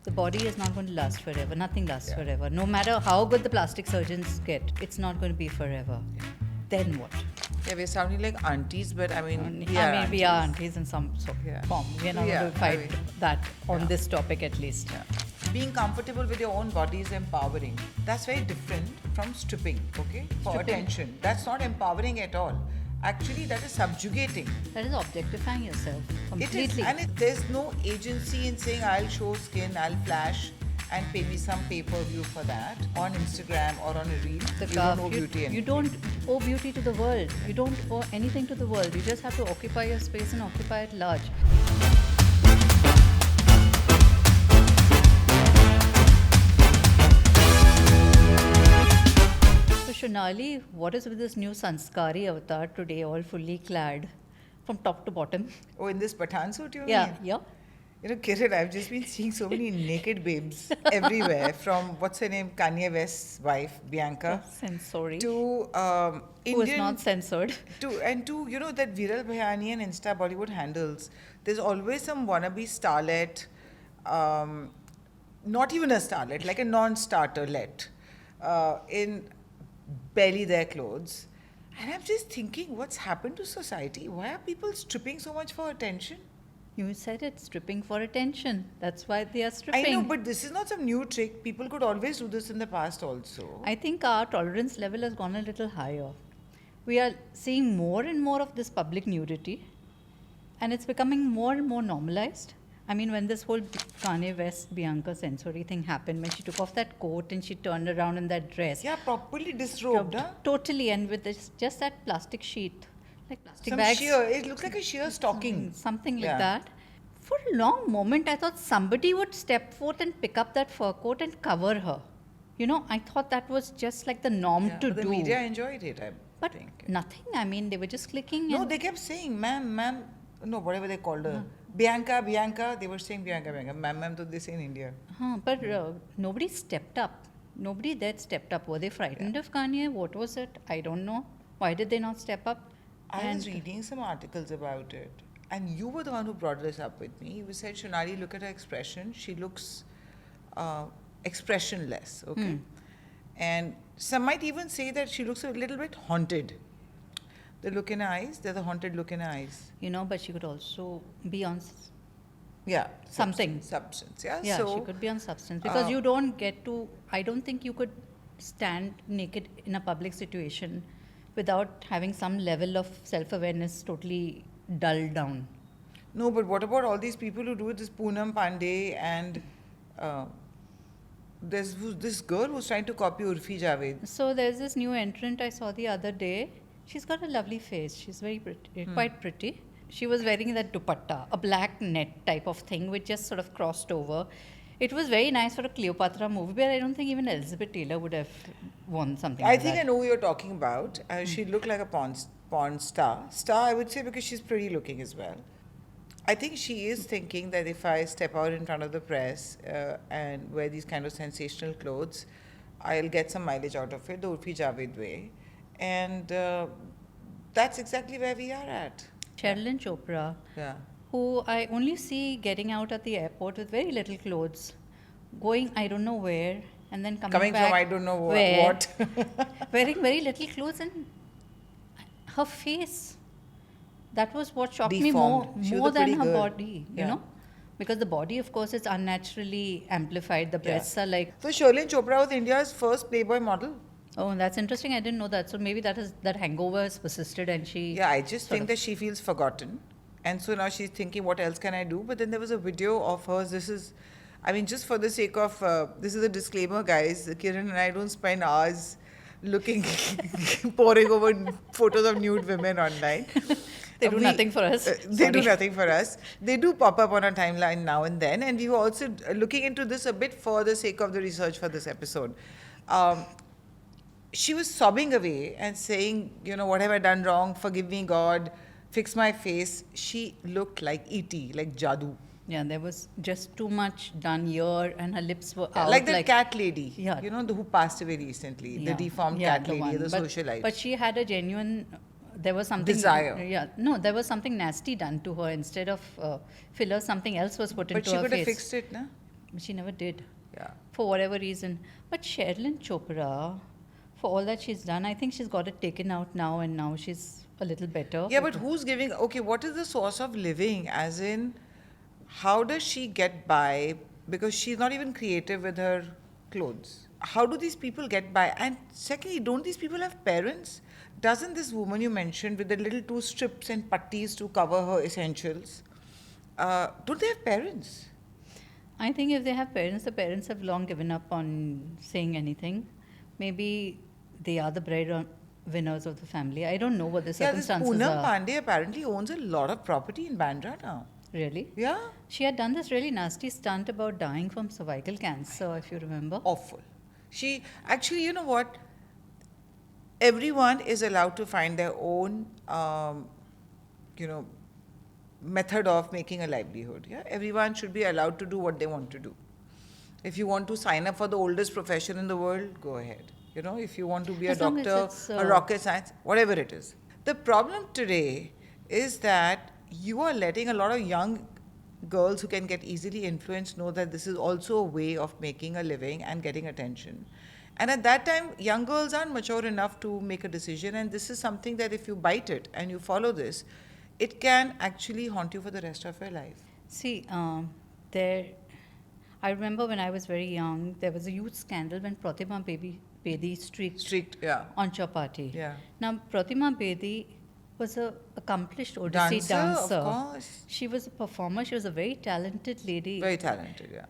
The body is not going to last forever. Nothing lasts forever. No matter how good the plastic surgeons get, it's not going to be forever. Then what? Yeah, we're sounding like aunties, but I mean, we are aunties in some form. We're not going to fight that on this topic at least. Yeah. Being comfortable with your own body is empowering. That's very different from stripping, okay? For attention. That's not empowering at all. Actually, that is subjugating. That is objectifying yourself completely. It is, and there's no agency in saying I'll show skin, I'll flash, and pay me some pay-per-view for that on Instagram or on a reel. You don't owe beauty anything. You don't owe beauty to the world. You don't owe anything to the world. You just have to occupy your space and occupy it large. So Shonali, what is with this new Sanskari avatar today, all fully clad from top to bottom? Oh, in this Pathan suit, you mean? Yeah. You know, Kiran, I've just been seeing so many naked babes everywhere. From, what's her name, Kanye West's wife, Bianca. Sensory. To Indian. Who is not censored. To, you know, that Viral Bhayani and Insta Bollywood handles. There's always some wannabe starlet, not even a starlet, like a non-starterlet, in barely their clothes. And I'm just thinking, what's happened to society? Why are people stripping so much for attention? You said it, stripping for attention. That's why they are stripping. I know, but this is not some new trick. People could always do this in the past also. I think our tolerance level has gone a little higher. We are seeing more and more of this public nudity, and it's becoming more and more normalized. I mean, when this whole Kanye West, Bianca sensory thing happened, when she took off that coat and she turned around in that dress. Yeah, properly disrobed, huh? Totally, and with this, just that plastic sheet. Like plastic some bags. Sheer, it looks like a sheer stocking. Something like that. For a long moment, I thought somebody would step forth and pick up that fur coat and cover her. You know, I thought that was just like the norm to do. The media enjoyed it, I think. But nothing. I mean, they were just clicking. No, they kept saying, ma'am, no, whatever they called her. Bianca, they were saying Bianca, ma'am, they say in India. But nobody stepped up. Nobody there stepped up. Were they frightened of Kanye? What was it? I don't know. Why did they not step up? I was reading some articles about it. And you were the one who brought this up with me. You said, Shonali, look at her expression. She looks expressionless, okay? And some might even say that she looks a little bit haunted. The look in her eyes, there's a haunted look in her eyes. You know, but she could also be on... Substance, yeah. Yeah, so, she could be on substance. Because you don't get to... I don't think you could stand naked in a public situation without having some level of self-awareness totally dulled down. No, but what about all these people who do it? This Poonam Pandey and there's this girl who's trying to copy Urfi Javed. So there's this new entrant I saw the other day. She's got a lovely face. She's very pretty, quite pretty. She was wearing that dupatta, a black net type of thing which just sort of crossed over. It was very nice for a Cleopatra movie, but I don't think even Elizabeth Taylor would have worn something like that. I think I know who you're talking about. She looked like a porn star. Star, I would say, because she's pretty looking as well. I think she is thinking that if I step out in front of the press and wear these kind of sensational clothes, I'll get some mileage out of it, the Urfi Javed way. And that's exactly where we are at. Sherilyn Chopra, who I only see getting out at the airport with very little clothes, going I don't know where, and then coming back from I don't know what. Wearing very little clothes, and her face, that was what shocked me more than her body, you know. Because the body, of course, is unnaturally amplified. The breasts are like... So Sherilyn Chopra was India's first Playboy model. Oh, that's interesting. I didn't know that. So maybe that hangover has persisted and she... Yeah, I just think that she feels forgotten. And so now she's thinking, what else can I do? But then there was a video of hers. This is, I mean, just for the sake of, this is a disclaimer, guys. Kiran and I don't spend hours looking, poring over photos of nude women online. They do nothing for us. They do nothing for us. They do pop up on our timeline now and then. And we were also looking into this a bit for the sake of the research for this episode. She was sobbing away and saying, you know, what have I done wrong? Forgive me, God. Fix my face. She looked like E.T., like Jadoo. Yeah, there was just too much done here and her lips were out. Like the cat lady, yeah. You know, who passed away recently. The deformed cat lady, the socialite. But she had a genuine... There was something... Desire. Yeah. No, there was something nasty done to her. Instead of filler, something else was put into her face. But she could have fixed it, no? She never did, Yeah. for whatever reason. But Sherilyn Chopra, for all that she's done, I think she's got it taken out now, and now she's a little better. Yeah, but who's giving? Okay, what is the source of living? As in, how does she get by? Because she's not even creative with her clothes. How do these people get by? And secondly, don't these people have parents? Doesn't this woman you mentioned with the little 2 strips and putties to cover her essentials, don't they have parents? I think if they have parents, the parents have long given up on saying anything. Maybe they are the breadwinners of the family. I don't know what the Yeah, this circumstances Poonam are. Pandey apparently owns a lot of property in Bandra now. Really? Yeah? She had done this really nasty stunt about dying from cervical cancer, if you remember. Awful. She, actually, you know what? Everyone is allowed to find their own, method of making a livelihood. Yeah, everyone should be allowed to do what they want to do. If you want to sign up for the oldest profession in the world, go ahead. You know, if you want to be As a long as doctor, it's, a rocket science, whatever it is. The problem today is that you are letting a lot of young girls who can get easily influenced know that this is also a way of making a living and getting attention. And at that time, young girls aren't mature enough to make a decision, and this is something that if you bite it and you follow this, it can actually haunt you for the rest of your life. See, I remember when I was very young, there was a huge scandal when Pratima Bedi streaked Yeah. on Chapati. Yeah. Now, Pratima Bedi was a accomplished Odissi Dancer, dancer. of course. She was a performer. She was a very talented lady. Very talented, yeah.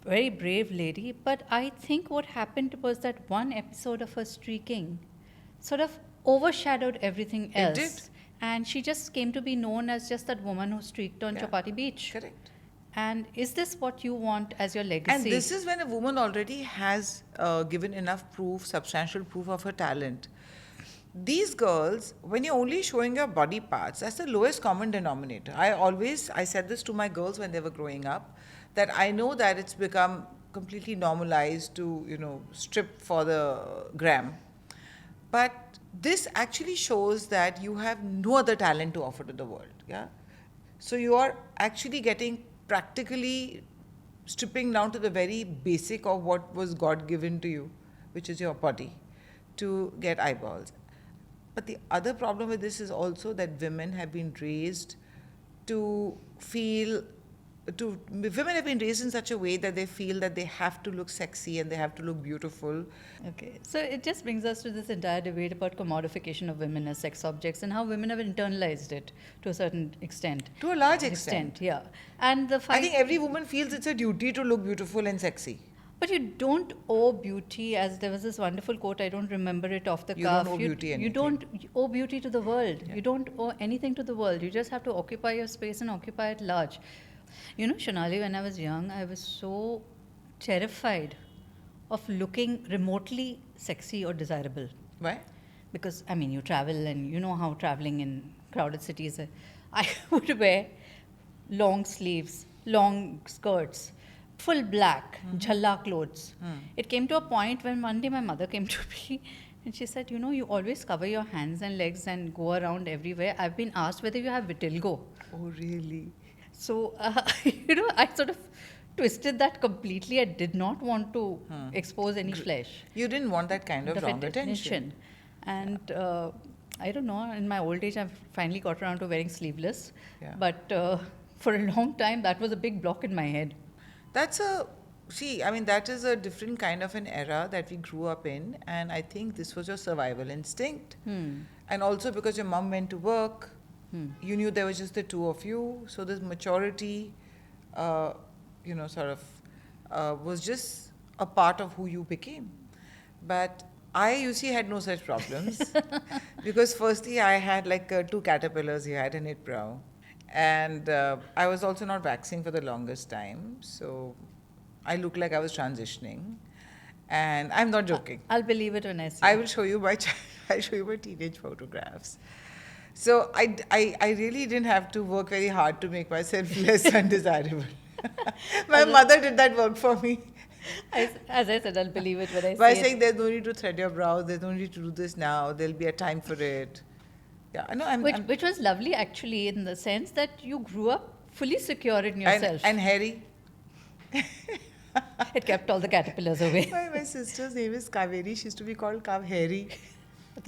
Very brave lady. But I think what happened was that one episode of her streaking sort of overshadowed everything else. It did. And she just came to be known as just that woman who streaked on Yeah. Chapati Beach. Correct. And is this what you want as your legacy? And this is when a woman already has given enough proof, substantial proof of her talent. These girls, when you're only showing your body parts, that's the lowest common denominator. I said this to my girls when they were growing up, that I know that it's become completely normalized to, strip for the gram. But this actually shows that you have no other talent to offer to the world. Yeah. So you are actually getting practically stripping down to the very basic of what was God given to you, which is your body, to get eyeballs. But the other problem with this is also that women have been raised women have been raised in such a way that they feel that they have to look sexy and they have to look beautiful. Okay, so it just brings us to this entire debate about commodification of women as sex objects and how women have internalized it to a certain extent. To a large extent. Yeah. And the I think every woman feels it's a duty to look beautiful and sexy. But you don't owe beauty, as there was this wonderful quote, I don't remember it off the You cuff. don't owe beauty You anything. don't owe beauty to the world. Yeah. You don't owe anything to the world. You just have to occupy your space and occupy it large. You know, Shonali, when I was young, I was so terrified of looking remotely sexy or desirable. Why? Because, I mean, you travel and you know how traveling in crowded cities, I would wear long sleeves, long skirts, full black, jhalla clothes. It came to a point when one day my mother came to me and she said, you always cover your hands and legs and go around everywhere. I've been asked whether you have vitiligo. Oh, really? So, I sort of twisted that completely. I did not want to expose any flesh. You didn't want that kind of wrong attention. And I don't know, in my old age, I've finally got around to wearing sleeveless. Yeah. But for a long time, that was a big block in my head. That is a different kind of an era that we grew up in. And I think this was your survival instinct. And also because your mom went to work, you knew there was just the two of you. So this maturity, was just a part of who you became. But I, had no such problems. Because firstly, I had like 2 caterpillars here. I had a knit brow. And I was also not waxing for the longest time. So I looked like I was transitioning. And I'm not joking. I'll believe it when I see I it. will show you I'll show you my teenage photographs. So I really didn't have to work very hard to make myself less undesirable. My mother did that work for me. As I said, I'll believe it when I By see saying it. there's no need to thread your brows, there's no need to do this now, there'll be a time for it. Yeah, I know. Which was lovely, actually, in the sense that you grew up fully secure in yourself. And hairy. It kept all the caterpillars away. My sister's name is Kaveri. She used to be called Kavheri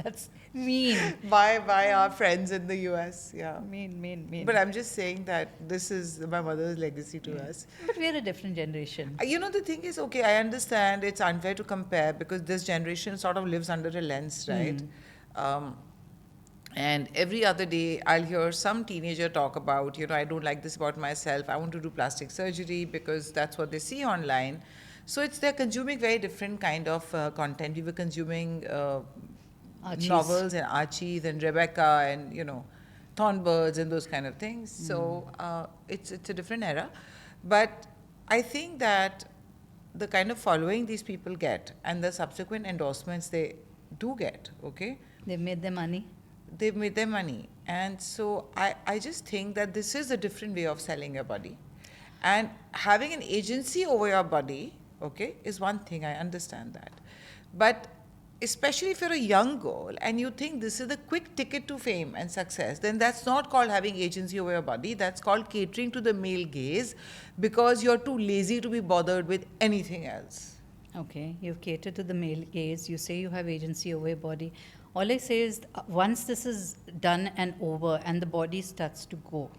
That's mean. by our friends in the US. Yeah. Mean. But I'm just saying that this is my mother's legacy to us. But we're a different generation. You know, the thing is, okay, I understand it's unfair to compare because this generation sort of lives under a lens, right? And every other day, I'll hear some teenager talk about, I don't like this about myself. I want to do plastic surgery because that's what they see online. So they're consuming very different kind of content. We were consuming Archies. novels and Archies and Rebecca and, Thornbirds and those kind of things. So it's a different era. But I think that the kind of following these people get and the subsequent endorsements they do get, okay? They've made their money. They've made their money. And so I just think that this is a different way of selling your body. And having an agency over your body, okay, is one thing. I understand that. But especially if you're a young girl and you think this is the quick ticket to fame and success, then that's not called having agency over your body. That's called catering to the male gaze because you're too lazy to be bothered with anything else. Okay, you've catered to the male gaze. You say you have agency over your body. All I say is, once this is done and over and the body starts to go,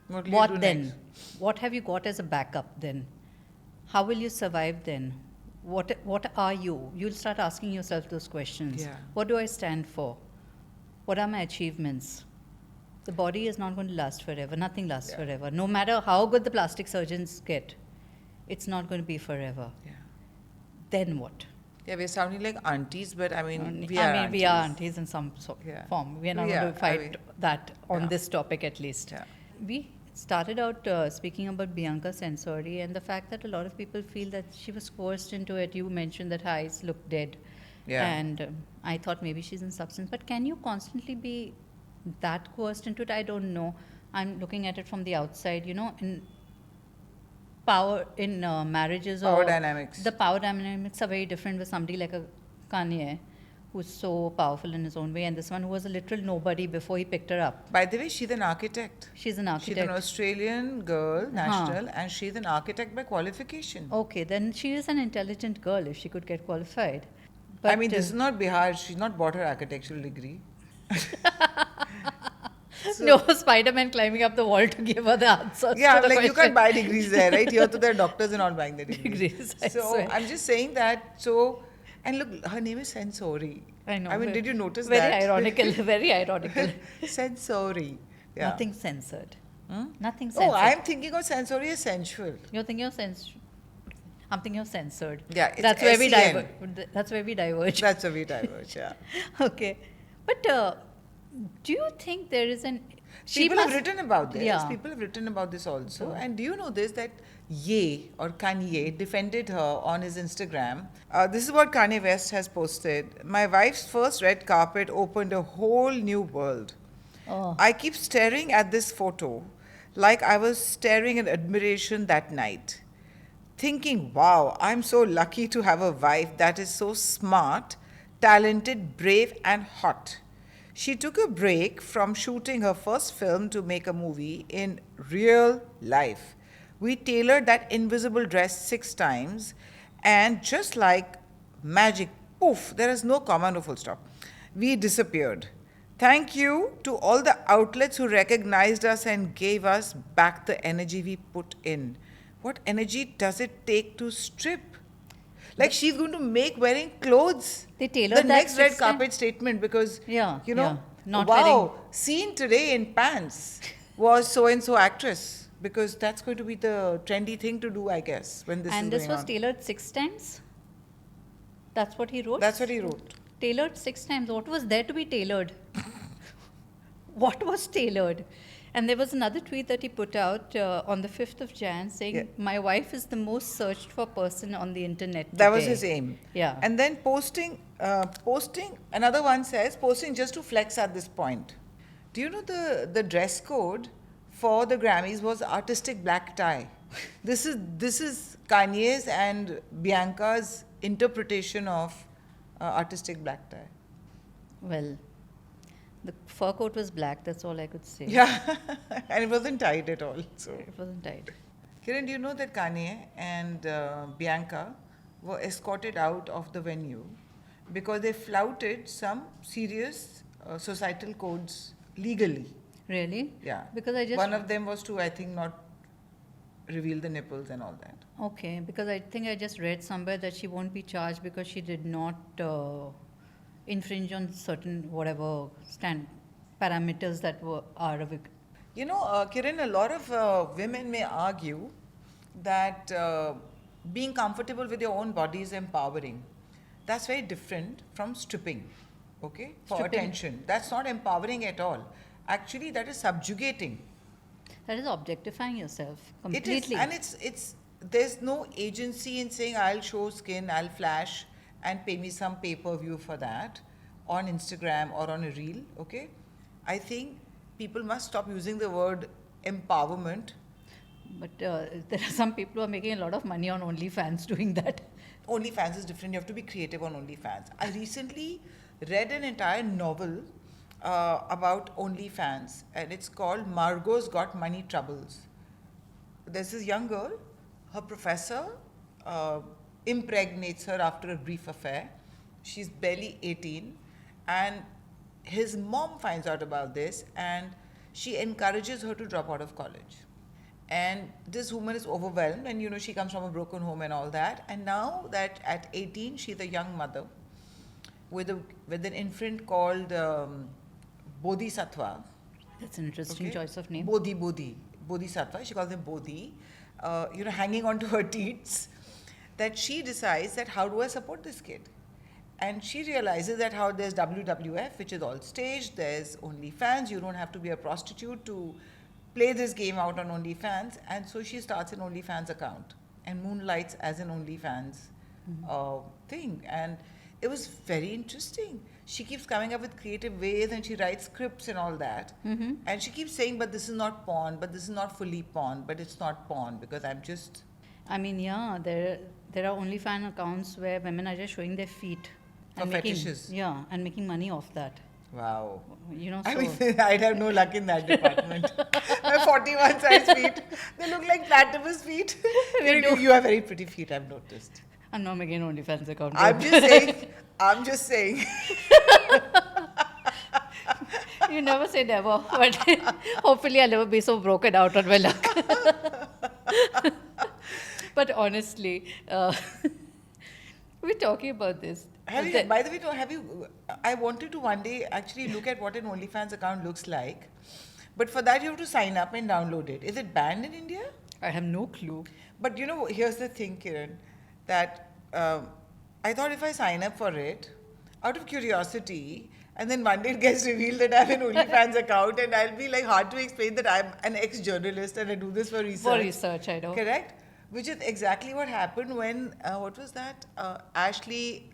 what then? Next? What have you got as a backup then? How will you survive then? What are you? You'll start asking yourself those questions. Yeah. What do I stand for? What are my achievements? The body is not going to last forever. Nothing lasts forever. No matter how good the plastic surgeons get, it's not going to be forever. Yeah. Then what? Yeah, we're sounding like aunties, but I mean, we we are aunties in some Yeah. form. We are not Yeah, going to fight I mean, that on yeah. this topic at least. Yeah. We started out speaking about Bianca Sensori and the fact that a lot of people feel that she was coerced into it. You mentioned that her eyes look dead. Yeah. And I thought maybe she's in substance. But can you constantly be that coerced into it? I don't know. I'm looking at it from the outside, in power in marriages Power or dynamics. the power dynamics are very different with somebody like a Kanye who's so powerful in his own way, and this one who was a literal nobody before he picked her up. By the way, she's an architect. She's an She's an architect. Australian girl, national, and she's an architect by qualification. Okay, then she is an intelligent girl if she could get qualified. I mean, this is not Bihar. She's not bought her architectural degree. no Spider-Man climbing up the wall to give her the answers. Yeah, to the like question. you can't buy degrees there, right? Here to their doctors are not buying the Degrees, I So swear. I'm just saying that. So, and look, her name is Sensori. I know. I mean, did you notice very that? ironical, very ironical. Sensori. Yeah. Nothing censored. Hmm? Nothing censored. Oh, I'm thinking of sensory as sensual. You're thinking of censored. I'm thinking of censored. Yeah, it's That's where we SEN. diverge. That's where we diverge. That's a we diverge, yeah. Okay, but do you think there is an? People have written about this. Yeah. People have written about this also. And do you know this, that Ye or Kanye defended her on his Instagram? This is what Kanye West has posted. My wife's first red carpet opened a whole new world. Oh. I keep staring at this photo like I was staring in admiration that night, thinking, wow, I'm so lucky to have a wife that is so smart, talented, brave, and hot. She took a break from shooting her first film to make a movie in real life. We tailored that invisible dress 6 times, and just like magic, poof, there is no comma, no full stop. We disappeared. Thank you to all the outlets who recognized us and gave us back the energy we put in. What energy does it take to strip? Like she's going to make wearing clothes. They tailored the that next red 6 times. carpet statement because, Yeah, you know, yeah. Not wow, wearing- seen today in pants was so-and-so actress. Because that's going to be the trendy thing to do, I guess, when this And is this going was on. tailored 6 times? That's what he wrote? That's what he wrote. Tailored 6 times. What was there to be tailored? What was tailored? And there was another tweet that he put out on the 5th of Jan saying, Yeah. my wife is the most searched for person on the internet That was today." his aim. Yeah. And then posting, another one says, posting just to flex at this point. Do you know the dress code for the Grammys was artistic black tie? This is Kanye's and Bianca's interpretation of artistic black tie. Well, the fur coat was black. That's all I could say. Yeah, and it wasn't tight at all. So It wasn't tight. Kiran, do you know that Kanye and Bianca were escorted out of the venue because they flouted some serious societal codes legally? Really? Yeah. Because I just One of them was to, I think, not reveal the nipples and all that. Okay, because I think I just read somewhere that she won't be charged because she did not infringe on certain whatever parameters that are of You know, Kiran, a lot of women may argue that being comfortable with your own body is empowering. That's very different from stripping, okay, for Stripping. attention. That's not empowering at all. Actually, that is subjugating. that is objectifying yourself It completely. is, and it's there's no agency in saying I'll show skin, I'll flash, and pay me some pay-per-view for that on Instagram or on a reel. Okay, I think people must stop using the word empowerment. But there are some people who are making a lot of money on OnlyFans doing that. OnlyFans is different. You have to be creative on OnlyFans. I recently read an entire novel about OnlyFans, and it's called Margot's Got Money Troubles. There's this young girl, her professor impregnates her after a brief affair. She's barely 18, and his mom finds out about this, and she encourages her to drop out of college. And this woman is overwhelmed, and she comes from a broken home and all that. And now that at 18, she's a young mother with an infant called Bodhisattva. That's an interesting Okay. choice of name. Bodhisattva. She calls him Bodhi. Hanging onto her teats. That she decides that how do I support this kid? And she realizes that how there's WWF, which is all staged. There's OnlyFans. You don't have to be a prostitute to play this game out on OnlyFans. And so she starts an OnlyFans account and moonlights as an OnlyFans thing. And it was very interesting. She keeps coming up with creative ways, and she writes scripts and all that. Mm-hmm. And she keeps saying, but this is not porn, but this is not fully porn, but it's not porn because I'm just... I mean, yeah, there are OnlyFans accounts where women are just showing their feet. For and making, fetishes. Yeah, and making money off that. Wow. So, I mean, I'd have no luck in that department. My 41 size feet, they look like platypus feet. You have very pretty feet, I've noticed. I'm not making an OnlyFans account. I'm just saying. You never say never, but hopefully I'll never be so broken out on my luck. But honestly, we're talking about this. By the way, I wanted to one day actually look at what an OnlyFans account looks like. But for that, you have to sign up and download it. Is it banned in India? I have no clue. But here's the thing, Kiran, that I thought if I sign up for it, out of curiosity, and then one day it gets revealed that I have an OnlyFans account, and I'll be like hard to explain that I'm an ex-journalist and I do this for research. For research, I know. Correct? Which is exactly what happened when, what was that? Ashley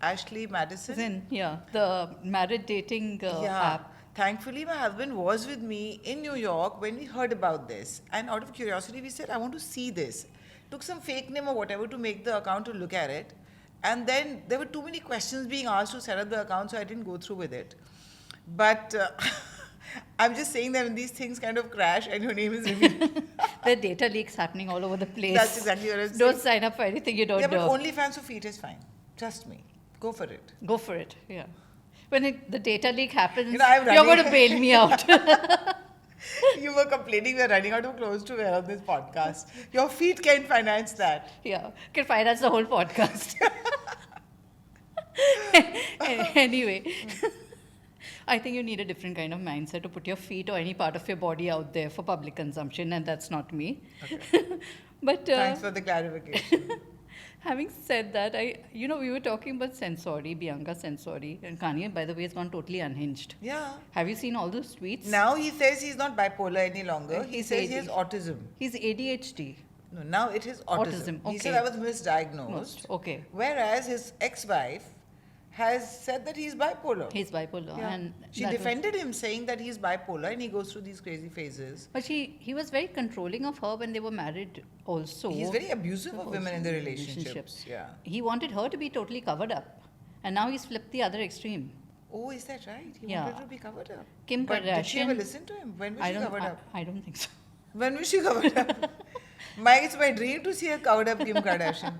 Madison? The marriage dating app. Thankfully, my husband was with me in New York when we heard about this. And out of curiosity, we said, I want to see this. Took some fake name or whatever to make the account to look at it. And then there were too many questions being asked to set up the account, so I didn't go through with it. But I'm just saying that when these things kind of crash and your name is revealed. There are data leaks happening all over the place. That's exactly what I was saying. Don't sign up for anything you don't know. Yeah, but OnlyFans for feet is fine. Trust me. Go for it. Go for it, yeah. When the data leak happens, I'm you're going to bail me out. You were complaining we're running out of clothes to wear on this podcast. Your feet can finance that. Yeah, can finance the whole podcast. Anyway, I think you need a different kind of mindset to put your feet or any part of your body out there for public consumption, and that's not me. Okay. But thanks for the clarification. having said that, we were talking about Sensori, Bianca Sensori, and Kanye, by the way, has gone totally unhinged. Yeah. Have you seen all those tweets? Now he says he's not bipolar any longer. He He's says he AD. has autism. He's ADHD. No, now it is autism. Autism, He okay. said I was misdiagnosed. Okay. Whereas his ex-wife has said that he's bipolar. He's bipolar. Yeah. And She that was- defended him saying that he's bipolar and he goes through these crazy phases. But he was very controlling of her when they were married also. He's very abusive of Also women in the in relationships. Yeah. He wanted her to be totally covered up. And now he's flipped the other extreme. Oh, is that right? He Yeah. wanted her to be covered up. Kim But did she Kardashian- ever listen to him? When was she covered up? I don't think so. When was she covered up? It's my dream to see a cowed up Kim Kardashian.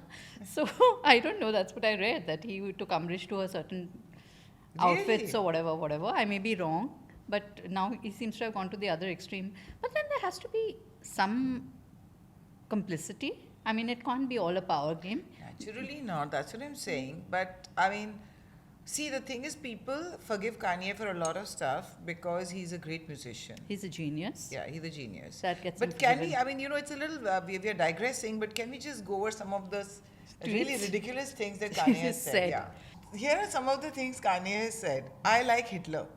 So I don't know. That's what I read, that he took umbrage to a certain outfits or whatever. I may be wrong, but now he seems to have gone to the other extreme. But then there has to be some complicity. I mean, it can't be all a power game. Naturally not. That's what I'm saying. But I mean, see, the thing is, people forgive Kanye for a lot of stuff because he's a great musician. He's a genius. Yeah, he's a genius. That gets But him can we? forgiven. I mean, it's a little. We are digressing, but can we just go over some of the really Tweets? ridiculous things that Kanye has said? Said. Yeah. Here are some of the things Kanye has said. I like Hitler.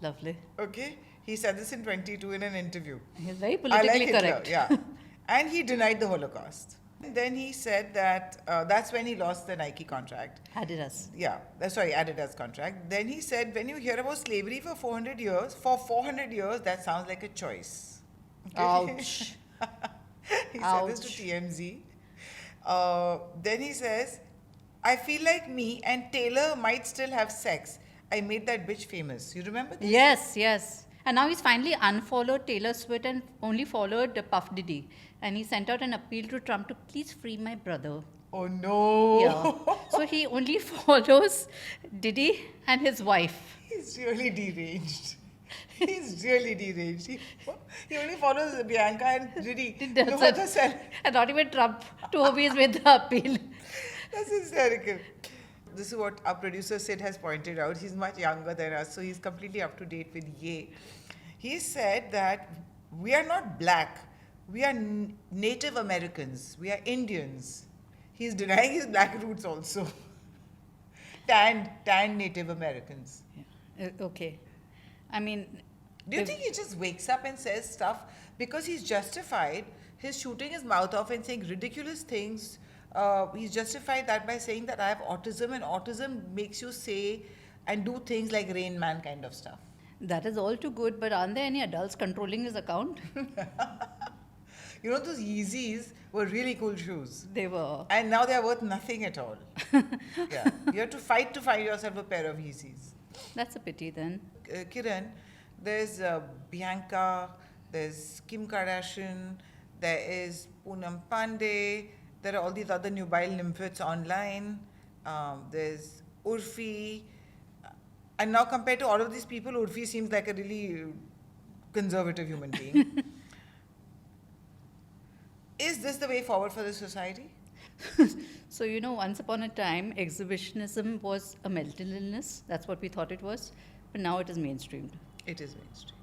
Lovely. Okay, he said this in 22 in an interview. He's very I politically like correct. Hitler, yeah. And he denied the Holocaust. And then he said that that's when he lost the Nike contract. Adidas. Yeah, sorry, Adidas contract. Then he said, when you hear about slavery for 400 years, that sounds like a choice. Okay? Ouch. He said this to TMZ. Then he says, I feel like me and Taylor might still have sex. I made that bitch famous. You remember this? Yes. And now he's finally unfollowed Taylor Swift and only followed Puff Diddy. And he sent out an appeal to Trump to please free my brother. Oh no. Yeah. So he only follows Diddy and his wife. He's really deranged. He's really deranged. He only follows Bianca and Diddy. That's No it. other cell. And not even Trump. To whom he's made the appeal. That's hysterical. This is what our producer Sid has pointed out. He's much younger than us, so he's completely up to date with Ye. He said that we are not black. We are Native Americans. We are Indians. He's denying his black roots also. Tanned Native Americans. Yeah. Okay. I mean... Do you think he just wakes up and says stuff because he's justified his shooting his mouth off and saying ridiculous things? He's justified that by saying that I have autism, and autism makes you say and do things like Rain Man kind of stuff. That is all too good, but aren't there any adults controlling his account? You know, those Yeezys were really cool shoes. They were. And now they're worth nothing at all. Yeah. You have to fight to find yourself a pair of Yeezys. That's a pity then. Kiran, there's Bianca, there's Kim Kardashian, there is Poonam Pandey, there are all these other nubile nymphets online, there's Urfi. And now compared to all of these people, Urfi seems like a really conservative human being. Is this the way forward for the society? So, once upon a time, exhibitionism was a mental illness. That's what we thought it was. But now it is mainstreamed. It is mainstream.